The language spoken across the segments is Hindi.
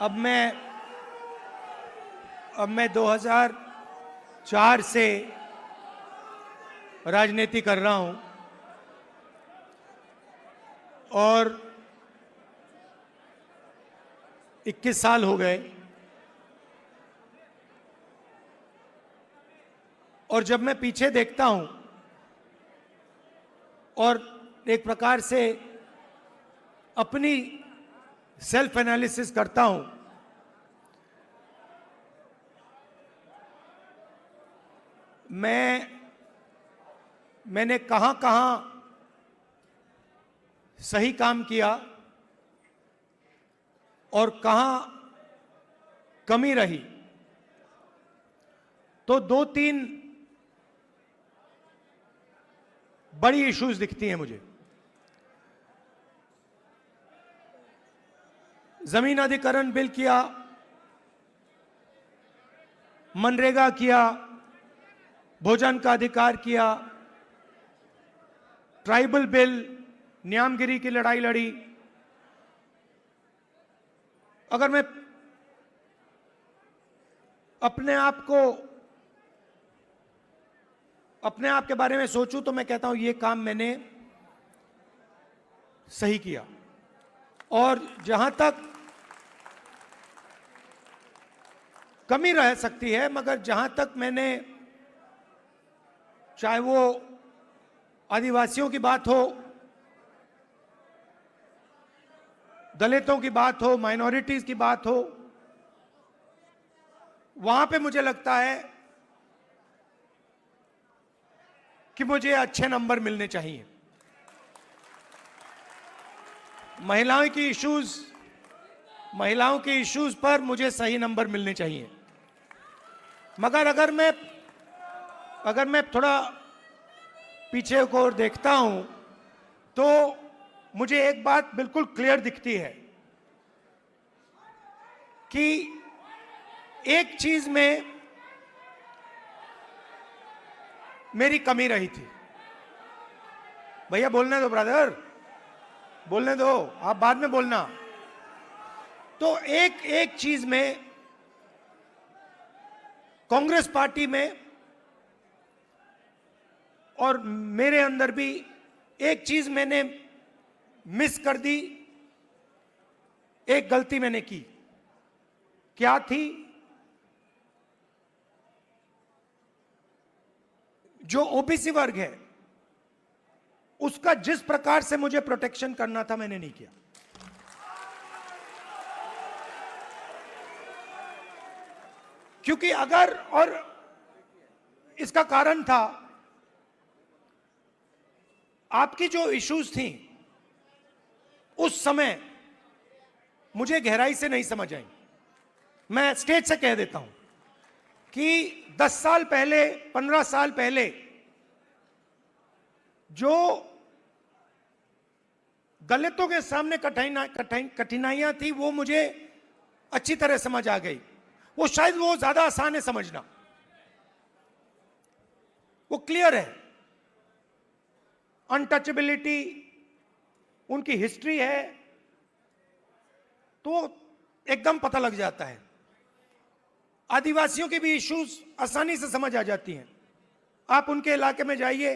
अब मैं 2004 से राजनीति कर रहा हूं और 21 साल हो गए। और जब मैं पीछे देखता हूं और एक प्रकार से अपनी सेल्फ एनालिसिस करता हूं, मैंने कहां सही काम किया और कहां कमी रही, तो 2-3 बड़ी इश्यूज दिखती हैं मुझे। जमीन अधिग्रहण बिल किया, मनरेगा किया, भोजन का अधिकार किया, ट्राइबल बिल, न्यामगिरी की लड़ाई लड़ी। अगर मैं अपने आप के बारे में सोचूं तो मैं कहता हूं ये काम मैंने सही किया। और जहां तक कमी रह सकती है, मगर जहां तक मैंने, चाहे वो आदिवासियों की बात हो, दलितों की बात हो, माइनॉरिटीज की बात हो, वहां पे मुझे लगता है कि मुझे अच्छे नंबर मिलने चाहिए। महिलाओं के इश्यूज पर मुझे सही नंबर मिलने चाहिए। मगर अगर मैं थोड़ा पीछे को देखता हूं तो मुझे एक बात बिल्कुल क्लियर दिखती है कि एक चीज में मेरी कमी रही थी। भैया बोलने दो, ब्रदर बोलने दो, आप बाद में बोलना। तो एक चीज में कांग्रेस पार्टी में और मेरे अंदर भी एक चीज मैंने मिस कर दी, एक गलती मैंने की। क्या थी? जो ओबीसी वर्ग है उसका जिस प्रकार से मुझे प्रोटेक्शन करना था मैंने नहीं किया। क्योंकि अगर, और इसका कारण था आपकी जो इश्यूज थी उस समय मुझे गहराई से नहीं समझ आई। मैं स्टेज से कह देता हूं कि 10 साल पहले, 15 साल पहले जो दलितों के सामने कठिनाइयां थी वो मुझे अच्छी तरह समझ आ गई। वो शायद वो ज्यादा आसान है समझना, वो क्लियर है। अनटचेबिलिटी, उनकी हिस्ट्री है, तो एकदम पता लग जाता है। आदिवासियों के भी इश्यूज आसानी से समझ आ जाती हैं। आप उनके इलाके में जाइए,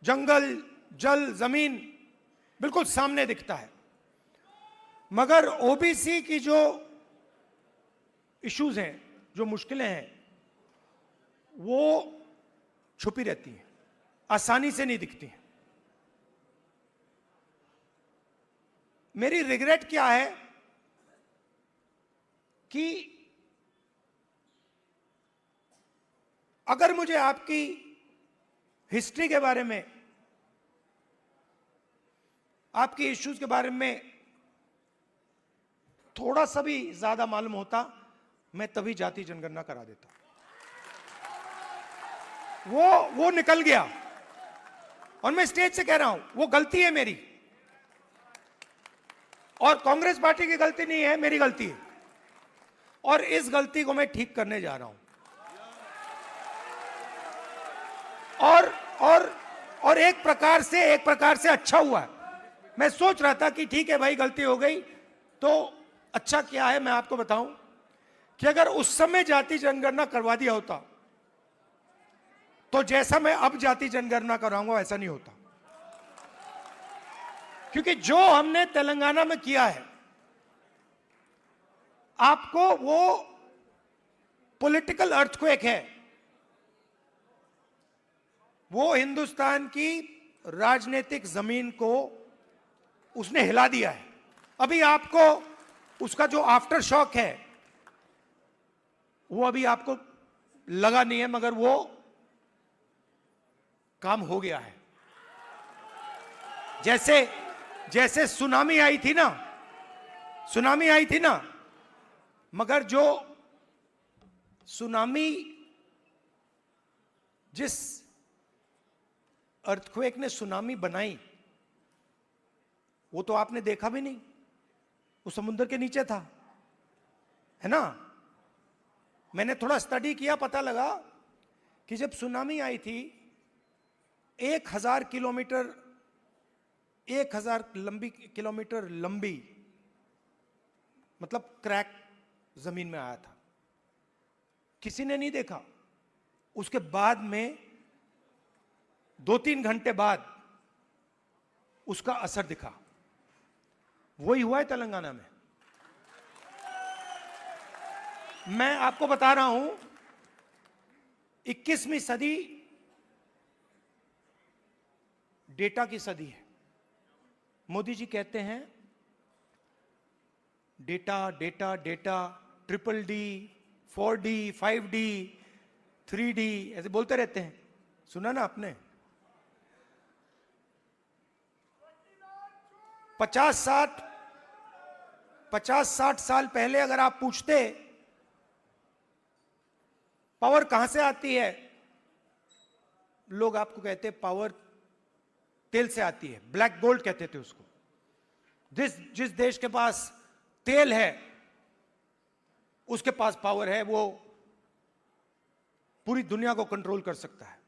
जंगल, जल, जमीन बिल्कुल सामने दिखता है। मगर ओबीसी की जो इश्यूज हैं, जो मुश्किलें हैं, वो छुपी रहती हैं, आसानी से नहीं दिखती हैं। मेरी रिग्रेट क्या है कि अगर मुझे आपकी हिस्ट्री के बारे में, आपकी इश्यूज के बारे में थोड़ा सा भी ज्यादा मालूम होता, मैं तभी जाति जनगणना करा देता। वो निकल गया। और मैं स्टेज से कह रहा हूं, वो गलती है मेरी, और कांग्रेस पार्टी की गलती नहीं है, मेरी गलती है। और इस गलती को मैं ठीक करने जा रहा हूं। और एक प्रकार से अच्छा हुआ है। मैं सोच रहा था कि ठीक है भाई, गलती हो गई तो अच्छा क्या है मैं आपको बताऊं कि अगर उस समय जाति जनगणना करवा दिया होता तो जैसा मैं अब जाति जनगणना कराऊंगा वैसा नहीं होता। क्योंकि जो हमने तेलंगाना में किया है, आपको वो पॉलिटिकल अर्थक्वेक है, वो हिंदुस्तान की राजनीतिक जमीन को उसने हिला दिया है। अभी आपको उसका जो आफ्टर शॉक है वो अभी आपको लगा नहीं है, मगर वो काम हो गया है। जैसे जैसे सुनामी आई थी ना, सुनामी आई थी ना, मगर जो सुनामी, जिस अर्थक्वेक ने सुनामी बनाई वो तो आपने देखा भी नहीं, वो समुद्र के नीचे था, है ना। मैंने थोड़ा स्टडी किया, पता लगा कि जब सुनामी आई थी 1000 किलोमीटर 1000 किलोमीटर लंबी, मतलब क्रैक जमीन में आया था, किसी ने नहीं देखा। उसके बाद में 2-3 घंटे बाद उसका असर दिखा। वही हुआ है तेलंगाना में। मैं आपको बता रहा हूं 21वीं सदी डेटा की सदी है। मोदी जी कहते हैं data data data, DDD, 4D, 5D, 3D, ऐसे बोलते रहते हैं, सुना ना आपने। 50-60 साल पहले अगर आप पूछते पावर कहां से आती है, लोग आपको कहते पावर तेल से आती है, ब्लैक गोल्ड कहते थे उसको। जिस देश के पास तेल है उसके पास पावर है, वो पूरी दुनिया को कंट्रोल कर सकता है।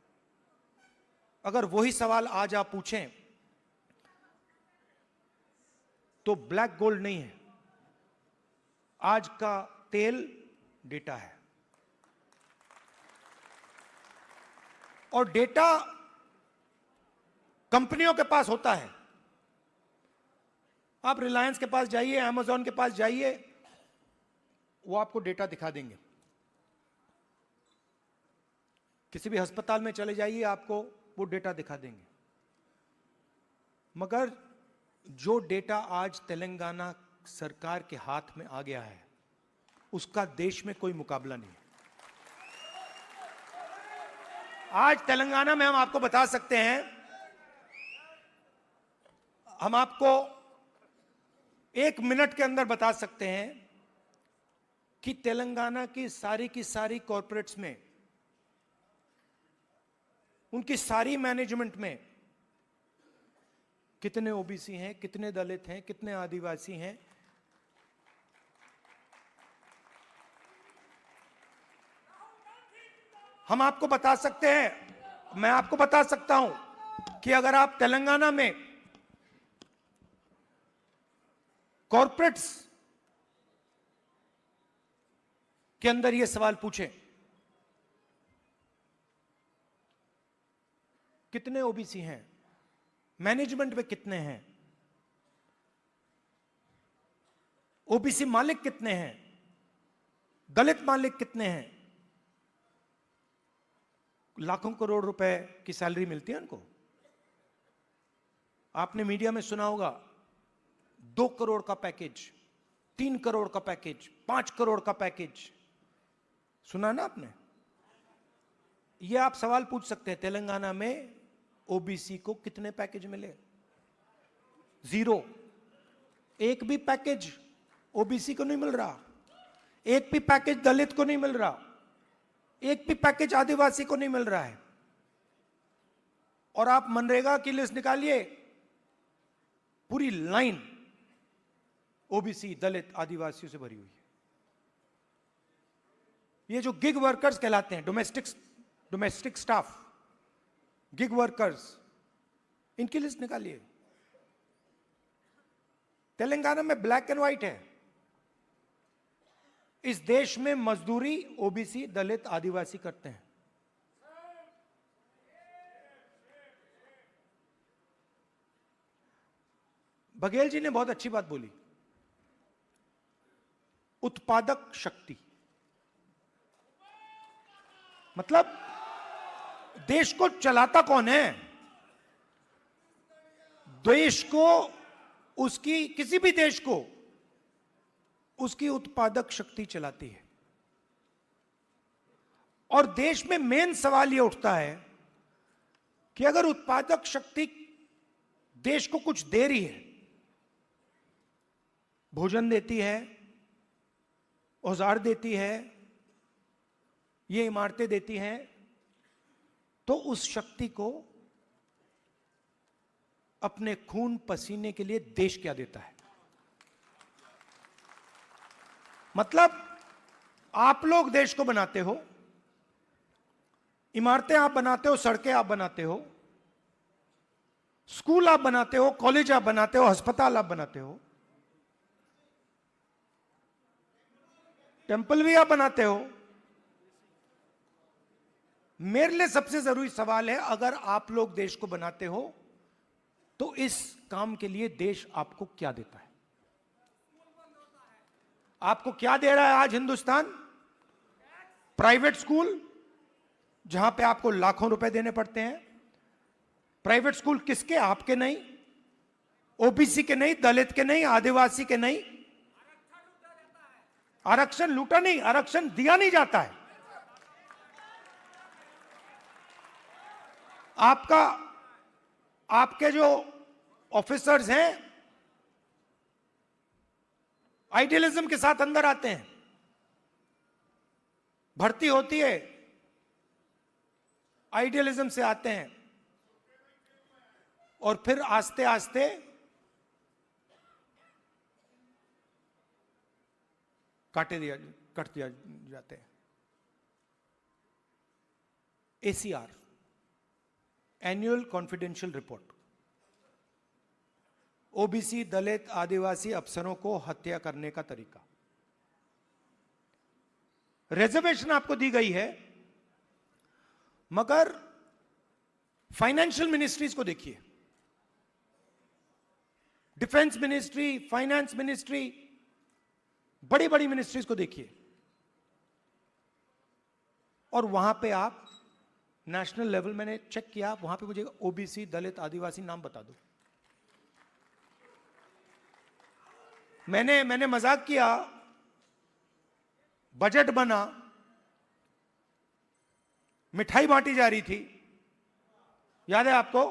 अगर वही सवाल आज आप पूछें तो ब्लैक गोल्ड नहीं है, आज का तेल डेटा है। और डेटा कंपनियों के पास होता है। आप रिलायंस के पास जाइए, अमेज़न के पास जाइए, वो आपको डेटा दिखा देंगे। किसी भी अस्पताल में चले जाइए, आपको वो डेटा दिखा देंगे। मगर जो डेटा आज तेलंगाना सरकार के हाथ में आ गया है, उसका देश में कोई मुकाबला नहीं है। आज तेलंगाना में हम आपको बता सकते हैं, हम आपको 1 मिनट के अंदर बता सकते हैं कि तेलंगाना की सारी कॉरपोरेट्स में, उनकी सारी मैनेजमेंट में कितने ओबीसी हैं, कितने दलित हैं, कितने आदिवासी हैं। हम आपको बता सकते हैं, मैं आपको बता सकता हूं कि अगर आप तेलंगाना में कॉरपोरेट्स के अंदर यह सवाल पूछें, कितने ओबीसी हैं, मैनेजमेंट में कितने हैं, ओबीसी मालिक कितने हैं, दलित मालिक कितने हैं, लाखों करोड़ रुपए की सैलरी मिलती है उनको। आपने मीडिया में सुना होगा 2 करोड़ का पैकेज, 3 करोड़ का पैकेज, 5 करोड़ का पैकेज, सुना ना आपने। यह आप सवाल पूछ सकते हैं, तेलंगाना में ओबीसी को कितने पैकेज मिले? 0। एक भी पैकेज ओबीसी को नहीं मिल रहा, एक भी पैकेज दलित को नहीं मिल रहा, एक भी पैकेज आदिवासी को नहीं मिल रहा है। और आप मनरेगा की लिस्ट निकालिए, पूरी लाइन ओबीसी, दलित, आदिवासियों से भरी हुई है। ये जो गिग वर्कर्स कहलाते हैं, डोमेस्टिक स्टाफ, गिग वर्कर्स, इनकी लिस्ट निकालिए। तेलंगाना में ब्लैक एंड व्हाइट है, इस देश में मजदूरी ओबीसी, दलित, आदिवासी करते हैं। बघेल जी ने बहुत अच्छी बात बोली, उत्पादक शक्ति। मतलब देश को चलाता कौन है? देश को, उसकी, किसी भी देश को उसकी उत्पादक शक्ति चलाती है। और देश में मेन सवाल यह उठता है कि अगर उत्पादक शक्ति देश को कुछ दे रही है, भोजन देती है, औजार देती है, ये इमारतें देती हैं, तो उस शक्ति को अपने खून पसीने के लिए देश क्या देता है? मतलब आप लोग देश को बनाते हो, इमारतें आप बनाते हो, सड़कें आप बनाते हो, स्कूल आप बनाते हो, कॉलेज आप बनाते हो, अस्पताल आप बनाते हो, टेंपल भी आप बनाते हो। मेरे लिए सबसे जरूरी सवाल है, अगर आप लोग देश को बनाते हो तो इस काम के लिए देश आपको क्या देता है? आपको क्या दे रहा है आज हिंदुस्तान? प्राइवेट स्कूल, जहां पे आपको लाखों रुपए देने पड़ते हैं। प्राइवेट स्कूल किसके? आपके नहीं, ओबीसी के नहीं, दलित के नहीं, आदिवासी के नहीं। आरक्षण लूटा नहीं, आरक्षण दिया नहीं जाता है। आपके जो ऑफिसर्स हैं आइडियलिज्म के साथ अंदर आते हैं, भर्ती होती है, आइडियलिज्म से आते हैं और फिर आस्ते आस्ते कट दिया जाते हैं। ACR, annual confidential report, OBC, Dalit, Adivasi अफसरों को हत्या करने का तरीका। रिजर्वेशन आपको दी गई है, मगर फाइनेंशियल मिनिस्ट्रीज को देखिए, डिफेंस मिनिस्ट्री, फाइनेंस मिनिस्ट्री, बड़ी बड़ी मिनिस्ट्रीज को देखिए, और वहां पे आप नेशनल लेवल, मैंने चेक किया, वहां पे मुझे ओबीसी, दलित, आदिवासी नाम बता दो। मैंने मजाक किया, बजट बना, मिठाई बांटी जा रही थी, याद है आपको?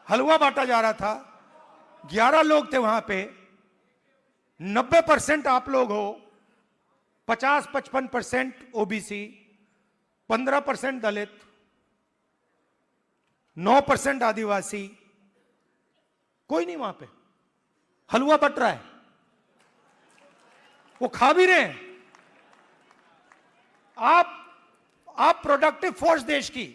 हलवा बांटा जा रहा था, 11 लोग थे वहां पे, 90% आप लोग हो, 50-55% ओबीसी, 15% दलित, 9% आदिवासी, कोई नहीं वहां पे। हलवा बट रहा है, वो खा भी रहे हैं। आप प्रोडक्टिव फोर्स देश की,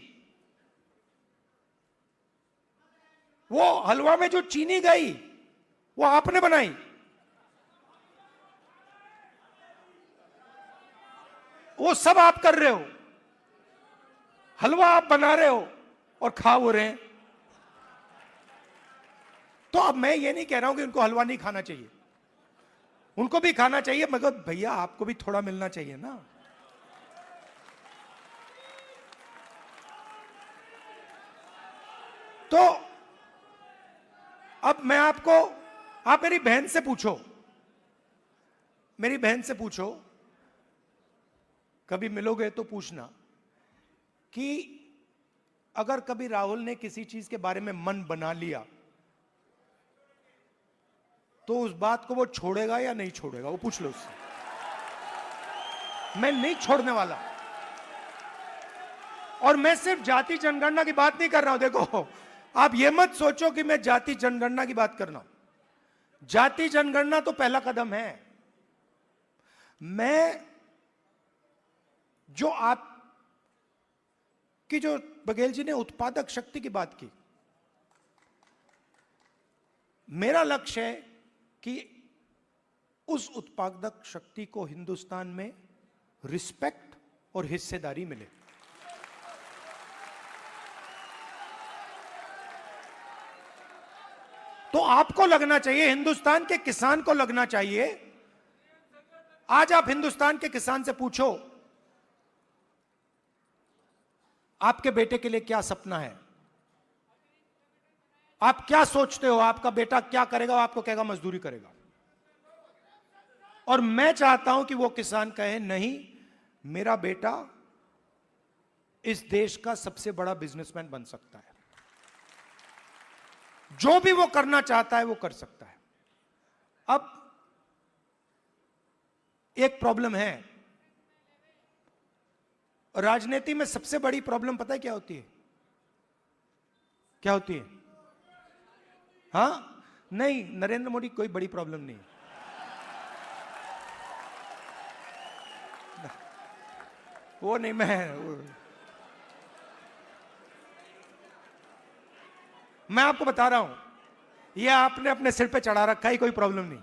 वो हलवा में जो चीनी गई वो आपने बनाई, वो सब आप कर रहे हो, हलवा आप बना रहे हो और खा हो रहे हैं। तो अब मैं ये नहीं कह रहा हूं कि उनको हलवा नहीं खाना चाहिए, उनको भी खाना चाहिए, मगर भैया आपको भी थोड़ा मिलना चाहिए ना। तो अब मैं आपको, आप मेरी बहन से पूछो, मेरी बहन से पूछो, कभी मिलोगे तो पूछना कि अगर कभी राहुल ने किसी चीज के बारे में मन बना लिया तो उस बात को वो छोड़ेगा या नहीं छोड़ेगा, वो पूछ लो उससे। मैं नहीं छोड़ने वाला। और मैं सिर्फ जाति जनगणना की बात नहीं कर रहा हूं। देखो, आप ये मत सोचो कि मैं जाति जनगणना की बात कर रहा हूं। जाति जनगणना तो पहला कदम है। मैं जो आप कि जो बघेल जी ने उत्पादक शक्ति की बात की, मेरा लक्ष्य है कि उस उत्पादक शक्ति को हिंदुस्तान में रिस्पेक्ट और हिस्सेदारी मिले। तो आपको लगना चाहिए, हिंदुस्तान के किसान को लगना चाहिए। आज आप हिंदुस्तान के किसान से पूछो, आपके बेटे के लिए क्या सपना है, आप क्या सोचते हो, आपका बेटा क्या करेगा? वो आपको कहेगा मजदूरी करेगा। और मैं चाहता हूं कि वो किसान कहे, नहीं, मेरा बेटा इस देश का सबसे बड़ा बिजनेसमैन बन सकता है, जो भी वो करना चाहता है वो कर सकता है। अब एक प्रॉब्लम है राजनीति में, सबसे बड़ी प्रॉब्लम पता है क्या होती है? क्या होती है? हाँ, नहीं, नरेंद्र मोदी कोई बड़ी प्रॉब्लम नहीं। वो नहीं, मैं आपको बता रहा हूं, ये आपने अपने सिर पे चढ़ा रखा है, कोई प्रॉब्लम नहीं।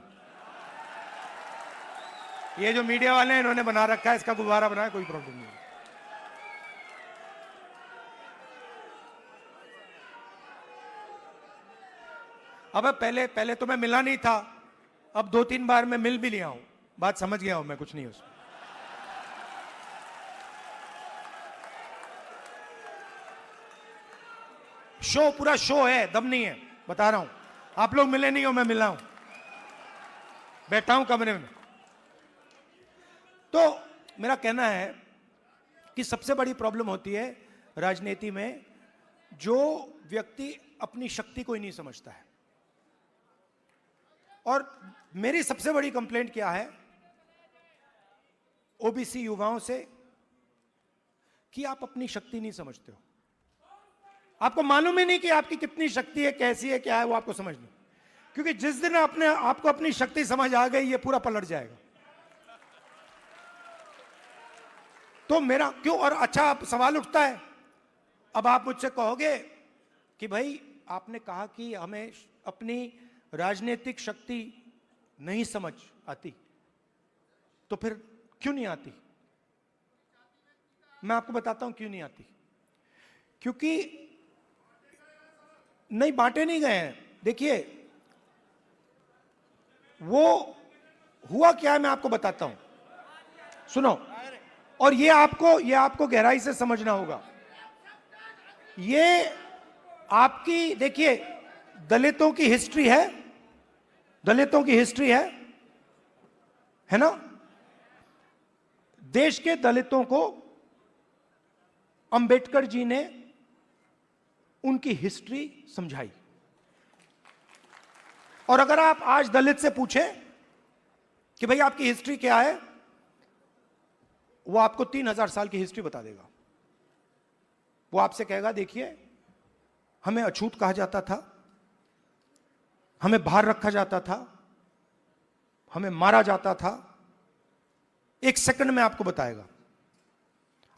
ये जो मीडिया वाले हैं इन्होंने बना रखा है, इसका गुब्बारा बनाया, कोई प्रॉब्लम नहीं। अब पहले पहले तो मैं मिला नहीं था, अब 2-3 बार मैं मिल भी लिया हूं, बात समझ गया हूं मैं, कुछ नहीं उसमें। शो, पूरा शो है, दम नहीं है, बता रहा हूं। आप लोग मिले नहीं हो, मैं मिला हूं, बैठा हूं कमरे में। तो मेरा कहना है कि सबसे बड़ी प्रॉब्लम होती है राजनीति में, जो व्यक्ति अपनी शक्ति को ही नहीं समझता है। और मेरी सबसे बड़ी कंप्लेंट क्या है ओबीसी युवाओं से, कि आप अपनी शक्ति नहीं समझते हो। आपको मालूम ही नहीं कि आपकी कितनी शक्ति है, कैसी है, क्या है, वो आपको समझ नहीं। क्योंकि जिस दिन आपको अपनी शक्ति समझ आ गई, ये पूरा पलट जाएगा। तो मेरा क्यों, और अच्छा सवाल उठता है, अब आप मुझसे कहोगे कि भाई आपने कहा कि हमें अपनी राजनीतिक शक्ति नहीं समझ आती, तो फिर क्यों नहीं आती? मैं आपको बताता हूं क्यों नहीं आती। क्योंकि नहीं, बांटे नहीं गए हैं। देखिए, वो हुआ क्या है मैं आपको बताता हूं, सुनो। और ये आपको गहराई से समझना होगा। ये आपकी, देखिए, दलितों की हिस्ट्री है, दलितों की हिस्ट्री है ना? देश के दलितों को अंबेडकर जी ने उनकी हिस्ट्री समझाई। और अगर आप आज दलित से पूछें कि भाई आपकी हिस्ट्री क्या है, वो आपको 3000 साल की हिस्ट्री बता देगा। वो आपसे कहेगा, देखिए, हमें अछूत कहा जाता था, हमें बाहर रखा जाता था, हमें मारा जाता था। एक सेकंड में आपको बताएगा।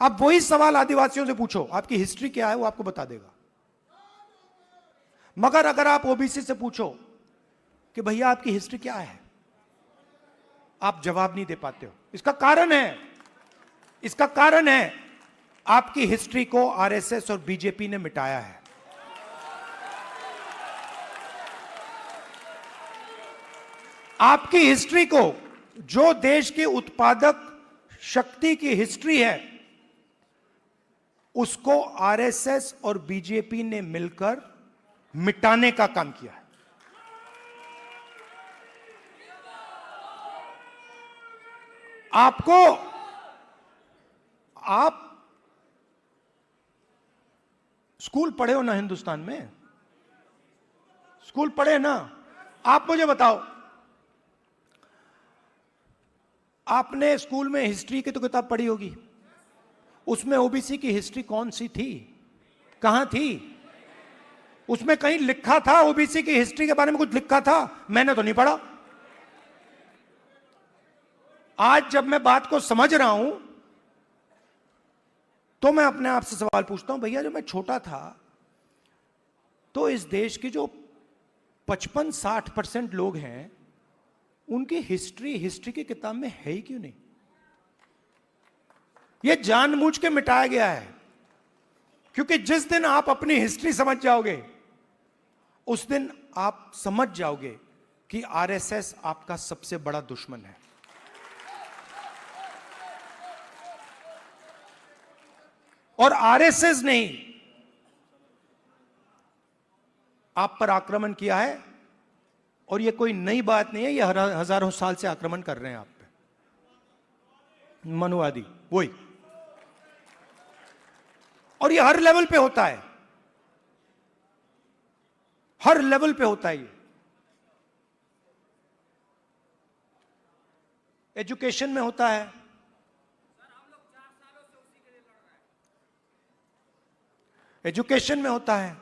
आप वही सवाल आदिवासियों से पूछो, आपकी हिस्ट्री क्या है, वो आपको बता देगा। मगर अगर आप ओबीसी से पूछो कि भैया आपकी हिस्ट्री क्या है, आप जवाब नहीं दे पाते हो। इसका कारण है आपकी हिस्ट्री को आरएसएस और बीजेपी ने मिटाया है। आपकी हिस्ट्री को, जो देश की उत्पादक शक्ति की हिस्ट्री है, उसको आरएसएस और बीजेपी ने मिलकर मिटाने का काम किया है। आप स्कूल पढ़े हो ना हिंदुस्तान में? स्कूल पढ़े ना? आप मुझे बताओ, आपने स्कूल में हिस्ट्री की तो किताब पढ़ी होगी, उसमें ओबीसी की हिस्ट्री कौन सी थी, कहां थी? उसमें कहीं लिखा था ओबीसी की हिस्ट्री के बारे में? कुछ लिखा था? मैंने तो नहीं पढ़ा। आज जब मैं बात को समझ रहा हूं तो मैं अपने आप से सवाल पूछता हूं, भैया जब मैं छोटा था तो इस देश के जो 55-60% लोग हैं उनकी हिस्ट्री की किताब में है ही क्यों नहीं? यह जानबूझ के मिटाया गया है, क्योंकि जिस दिन आप अपनी हिस्ट्री समझ जाओगे उस दिन आप समझ जाओगे कि आरएसएस आपका सबसे बड़ा दुश्मन है। और आरएसएस ने आप पर आक्रमण किया है, और यह कोई नई बात नहीं है, यह हजारों साल से आक्रमण कर रहे हैं आप पे, मनुवादी वही। और यह हर लेवल पे होता है, हर लेवल पे होता है। ये एजुकेशन में होता है, एजुकेशन में होता है,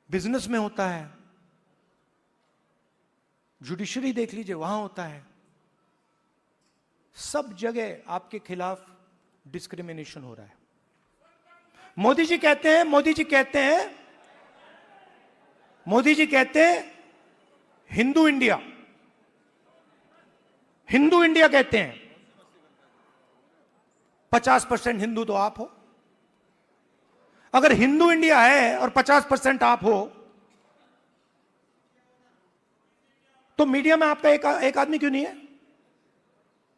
बिजनेस में होता है, जुडिशरी देख लीजिए वहां होता है। सब जगह आपके खिलाफ डिस्क्रिमिनेशन हो रहा है। मोदी जी कहते हैं, मोदी जी कहते हैं हिंदू इंडिया, हिंदू इंडिया कहते हैं। 50% हिंदू तो आप हो। अगर हिंदू इंडिया है और 50% आप हो, तो मीडिया में आपका एक आदमी क्यों नहीं है?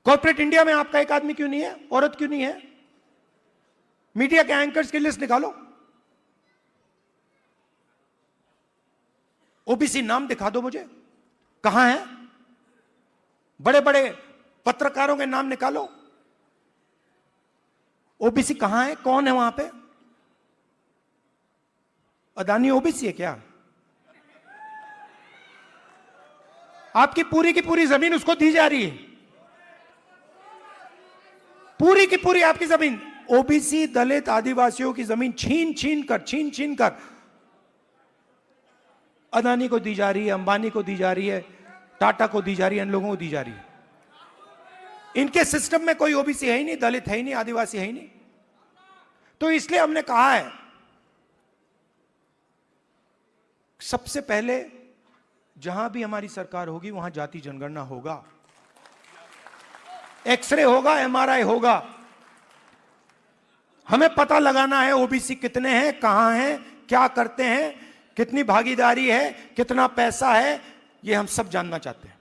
कॉर्पोरेट इंडिया में आपका एक आदमी क्यों नहीं है? औरत क्यों नहीं है? मीडिया के एंकर्स की लिस्ट निकालो, ओबीसी नाम दिखा दो मुझे, कहां है? बड़े बड़े पत्रकारों के नाम निकालो, ओबीसी कहां है? कौन है वहां पे? अदानी ओबीसी है क्या? आपकी पूरी की पूरी जमीन उसको दी जा रही है, पूरी की पूरी आपकी जमीन ओबीसी दलित आदिवासियों की जमीन छीन छीन कर अदानी को दी जा रही है, अंबानी को दी जा रही है, टाटा को दी जा रही है, इन लोगों को दी जा रही है। इनके सिस्टम में कोई ओबीसी है ही नहीं, दलित है ही नहीं, आदिवासी है ही नहीं। तो इसलिए हमने कहा है सबसे पहले जहां भी हमारी सरकार होगी वहां जाति जनगणना होगा, एक्सरे होगा, एमआरआई होगा। हमें पता लगाना है ओबीसी कितने हैं, कहां हैं, क्या करते हैं, कितनी भागीदारी है, कितना पैसा है, यह हम सब जानना चाहते हैं।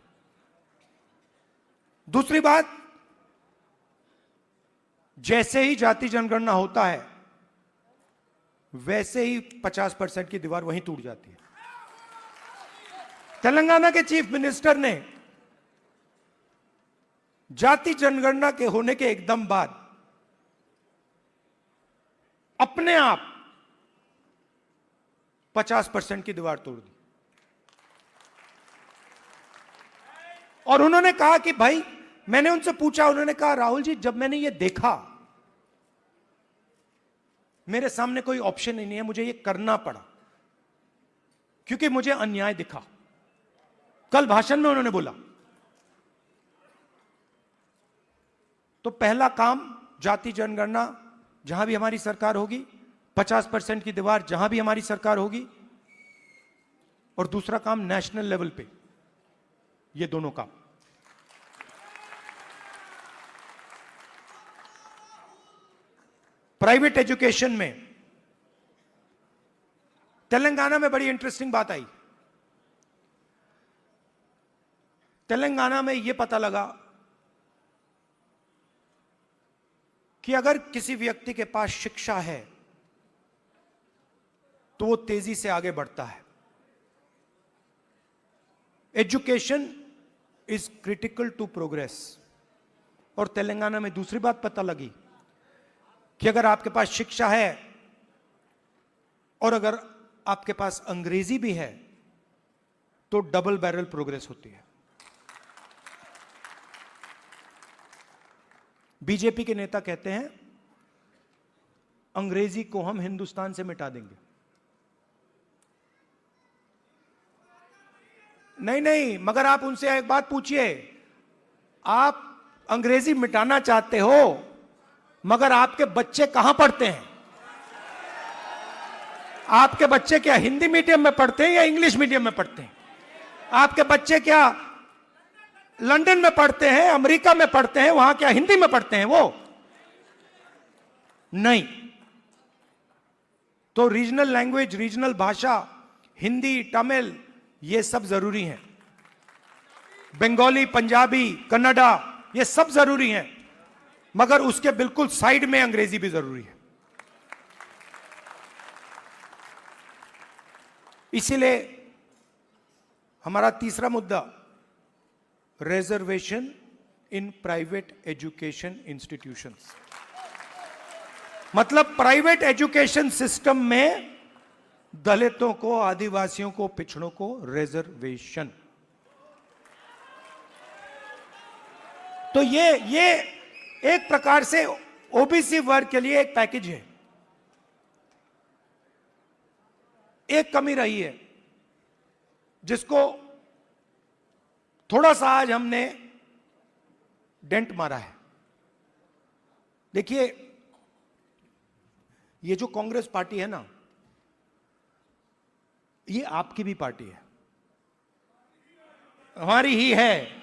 दूसरी बात, जैसे ही जाति जनगणना होता है वैसे ही 50% की दीवार वहीं टूट जाती है। तेलंगाना के चीफ मिनिस्टर ने जाति जनगणना के होने के एकदम बाद अपने आप 50% की दीवार तोड़ दी, और उन्होंने कहा कि भाई, मैंने उनसे पूछा, उन्होंने कहा राहुल जी, जब मैंने ये देखा, मेरे सामने कोई ऑप्शन ही नहीं है, मुझे ये करना पड़ा क्योंकि मुझे अन्याय दिखा। कल भाषण में उन्होंने बोला, तो पहला काम जाति जनगणना जहां भी हमारी सरकार होगी, 50% की दीवार जहां भी हमारी सरकार होगी, और दूसरा काम नेशनल लेवल पे, ये दोनों काम। प्राइवेट एजुकेशन में तेलंगाना में बड़ी इंटरेस्टिंग बात आई। तेलंगाना में यह पता लगा कि अगर किसी व्यक्ति के पास शिक्षा है तो वो तेजी से आगे बढ़ता है। Education is critical to progress. और तेलंगाना में दूसरी बात पता लगी कि अगर आपके पास शिक्षा है और अगर आपके पास अंग्रेजी भी है तो डबल बैरल प्रोग्रेस होती है। बीजेपी के नेता कहते हैं अंग्रेजी को हम हिंदुस्तान से मिटा देंगे। नहीं, मगर आप उनसे एक बात पूछिए, आप अंग्रेजी मिटाना चाहते हो, मगर आपके बच्चे कहां पढ़ते हैं? आपके बच्चे क्या हिंदी मीडियम में पढ़ते हैं या इंग्लिश मीडियम में पढ़ते हैं? आपके बच्चे क्या लंदन में पढ़ते हैं, अमेरिका में पढ़ते हैं, वहां क्या हिंदी में पढ़ते हैं वो? नहीं। तो रीजनल लैंग्वेज, रीजनल भाषा, हिंदी, तमिल, ये सब जरूरी हैं। बंगाली, पंजाबी, कन्नडा, ये सब जरूरी हैं, मगर उसके बिल्कुल साइड में अंग्रेजी भी जरूरी है। इसीलिए हमारा तीसरा मुद्दा, reservation in private education institutions, मतलब प्राइवेट एजुकेशन सिस्टम में दलितों को, आदिवासियों को, पिछड़ों को रिजर्वेशन। तो ये एक प्रकार से ओबीसी वर्ग के लिए एक पैकेज है। एक कमी रही है जिसको थोड़ा सा आज हमने डेंट मारा है। देखिए, ये जो कांग्रेस पार्टी है ना, ये आपकी भी पार्टी है, हमारी ही है,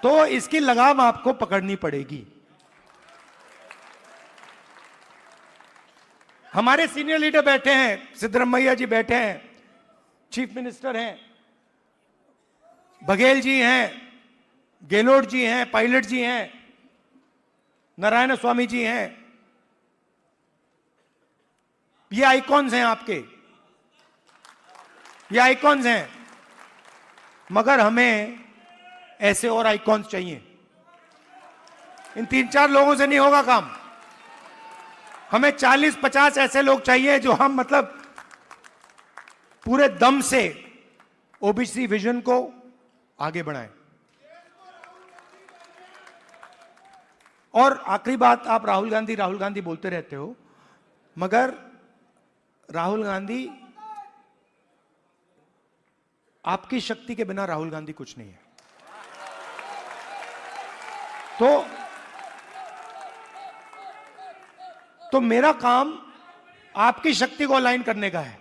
तो इसकी लगाम आपको पकड़नी पड़ेगी। हमारे सीनियर लीडर बैठे हैं, सिद्धरामैया जी बैठे हैं, चीफ मिनिस्टर हैं, बघेल जी हैं, गेहलोत जी हैं, पायलट जी हैं, नारायण स्वामी जी हैं। ये आइकॉन्स हैं आपके, ये आइकॉन्स हैं, मगर हमें ऐसे और आइकॉन्स चाहिए। इन 3-4 लोगों से नहीं होगा काम। हमें 40-50 ऐसे लोग चाहिए जो हम मतलब पूरे दम से ओबीसी विजन को आगे बढ़ाएं। और आखिरी बात, आप राहुल गांधी बोलते रहते हो, मगर राहुल गांधी, आपकी शक्ति के बिना राहुल गांधी कुछ नहीं है। तो मेरा काम आपकी शक्ति को अलाइन करने का है।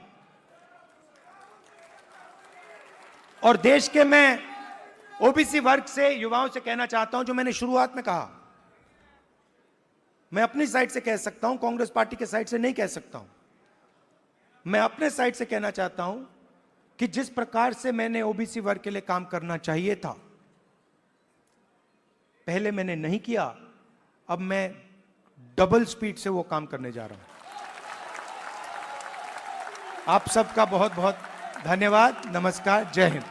और देश के मैं ओबीसी वर्ग से, युवाओं से कहना चाहता हूं, जो मैंने शुरुआत में कहा, मैं अपनी साइड से कह सकता हूं, कांग्रेस पार्टी के साइड से नहीं कह सकता हूं। मैं अपने साइड से कहना चाहता हूं कि जिस प्रकार से मैंने ओबीसी वर्ग के लिए काम करना चाहिए था, पहले मैंने नहीं किया, अब मैं डबल स्पीड से वो काम करने जा रहा हूं। आप सबका बहुत बहुत धन्यवाद। नमस्कार, जय हिंद।